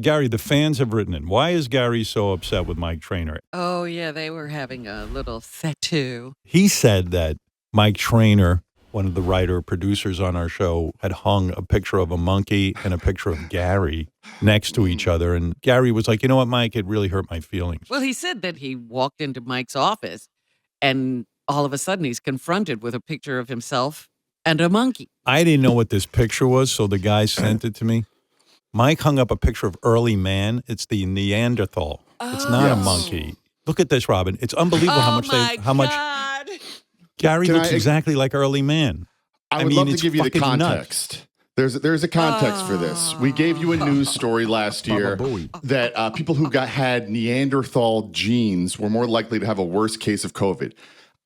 Gary, the fans have written in. Why is Gary so upset with Mike Trainor? Oh, yeah, they were having a little tattoo. He said that Mike Trainor, one of the writer-producers on our show, had hung a picture of a monkey and a picture of Gary next to each other. And Gary was like, you know what, Mike, it really hurt my feelings. Well, he said that he walked into Mike's office and all of a sudden he's confronted with a picture of himself and a monkey. I didn't know what this picture was, so the guy sent it to me. Mike hung up a picture of early man. It's the Neanderthal. It's not a monkey. Look at this, Robin. It's unbelievable how much Gary looks exactly like early man. I would love to give you the context. Nuts. There's a context for this. We gave you a news story last year that people who had Neanderthal genes were more likely to have a worse case of COVID.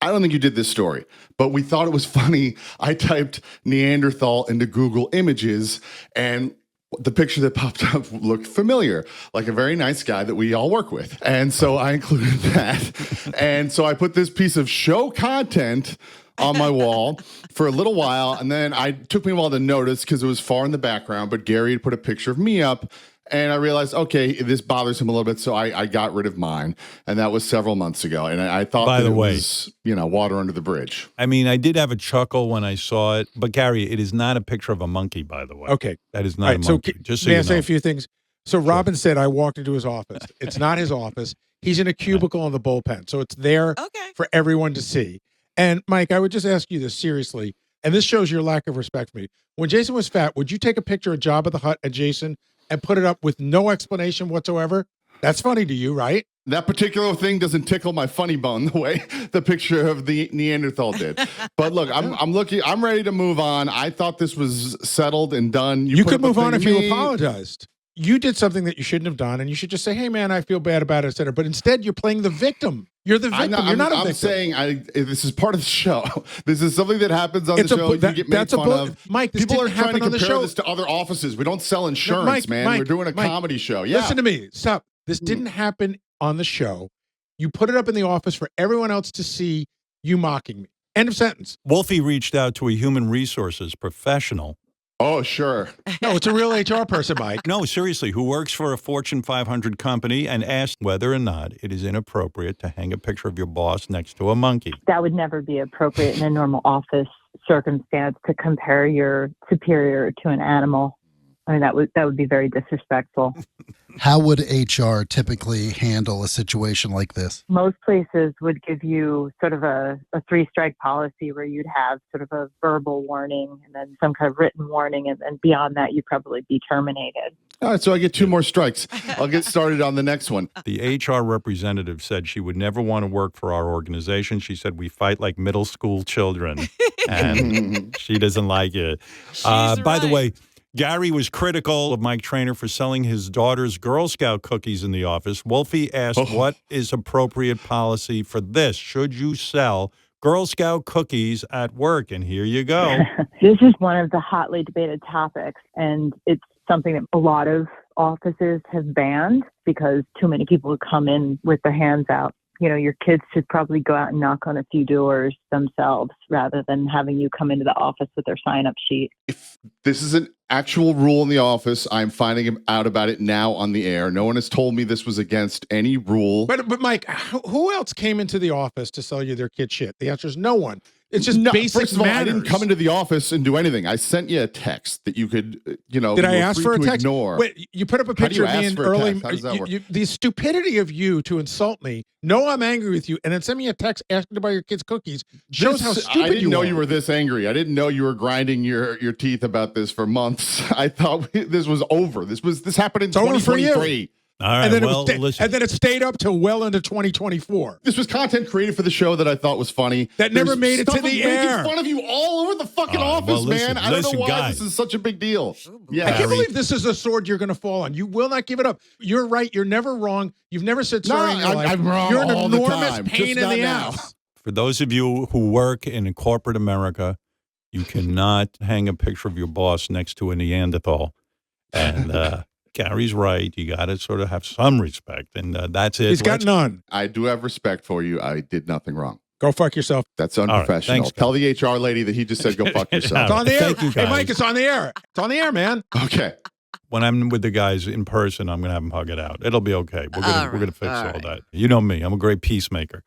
I don't think you did this story, but we thought it was funny. I typed Neanderthal into Google Images, and the picture that popped up looked familiar, like a very nice guy that we all work with. And so I included that. And so I put this piece of show content on my wall for a little while. And then it took me a while to notice because it was far in the background, but Gary had put a picture of me up. And I realized, okay, this bothers him a little bit, so I got rid of mine. And that was several months ago. And I thought that it was, water under the bridge. I mean, I did have a chuckle when I saw it. But, Gary, it is not a picture of a monkey, by the way. Okay. That is not a monkey. Just so may you I say know. a few things? So Robin said I walked into his office. It's not his office. He's in a cubicle in the bullpen. So it's there for everyone to see. And, Mike, I would just ask you this seriously. And this shows your lack of respect for me. When Jason was fat, would you take a picture of Jabba the Hutt and Jason and put it up with no explanation whatsoever? That's funny to you, right? That particular thing doesn't tickle my funny bone the way the picture of the Neanderthal did. But look, I'm ready to move on. I thought this was settled and done. You could move on if you apologized. You did something that you shouldn't have done, and you should just say, hey, man, I feel bad about it, et cetera. But instead, you're playing the victim. You're the victim. You're not a victim. I'm saying this is part of the show. This is something that happens on the show. You get made fun of. Mike, people are trying to compare this to other offices. We don't sell insurance, man. We're doing a comedy show. Yeah. Listen to me. Stop. This didn't happen on the show. You put it up in the office for everyone else to see you mocking me. End of sentence. Wolfie reached out to a human resources professional. Oh, sure. No, it's a real HR person, Mike. No, seriously, who works for a Fortune 500 company and asked whether or not it is inappropriate to hang a picture of your boss next to a monkey. That would never be appropriate in a normal office circumstance to compare your superior to an animal. I mean, that would be very disrespectful. How would HR typically handle a situation like this? Most places would give you sort of a 3-strike policy where you'd have sort of a verbal warning and then some kind of written warning. And beyond that, you'd probably be terminated. All right, so I get 2 more strikes. I'll get started on the next one. The HR representative said she would never want to work for our organization. She said we fight like middle school children, and she doesn't like it. By the way, Gary was critical of Mike Trainor for selling his daughter's Girl Scout cookies in the office. Wolfie asked, what is appropriate policy for this? Should you sell Girl Scout cookies at work? And here you go. This is one of the hotly debated topics, and it's something that a lot of offices have banned because too many people would come in with their hands out. You know, your kids should probably go out and knock on a few doors themselves rather than having you come into the office with their sign-up sheet. If this is an actual rule in the office, I'm finding out about it now on the air. No one has told me this was against any rule. But Mike, who else came into the office to sell you their kid shit? The answer is no one. It's just basic First of all, manners. I didn't come into the office and do anything. I sent you a text that you could, Did I ask for a text? Ignore. Wait, you put up a picture of me in early. The stupidity of you to insult me. No, I'm angry with you, and then send me a text asking to buy your kids cookies. Shows how stupid you are. I didn't know you were this angry. I didn't know you were grinding your teeth about this for months. I thought this was over. This happened in 2023. All right, and then it stayed up till well into 2024. This was content created for the show that I thought was funny. That never made it to the air. Making fun of you all over the fucking office, man. I don't know why this is such a big deal. Yeah, I can't believe this is a sword you're going to fall on. You will not give it up. You're right. You're never wrong. You've never said sorry in your life. I'm wrong. You're an all enormous the time. pain in the ass. For those of you who work in corporate America, you cannot hang a picture of your boss next to a Neanderthal. And Gary's right. You got to sort of have some respect, and that's it. He's got none. I do have respect for you. I did nothing wrong. Go fuck yourself. That's unprofessional. Right, thanks, Tell the HR lady that he just said go fuck yourself. It's on the air. Thank you, Hey, guys. Mike, it's on the air. It's on the air, man. Okay. When I'm with the guys in person, I'm going to have them hug it out. It'll be okay. We're gonna fix all that. You know me. I'm a great peacemaker.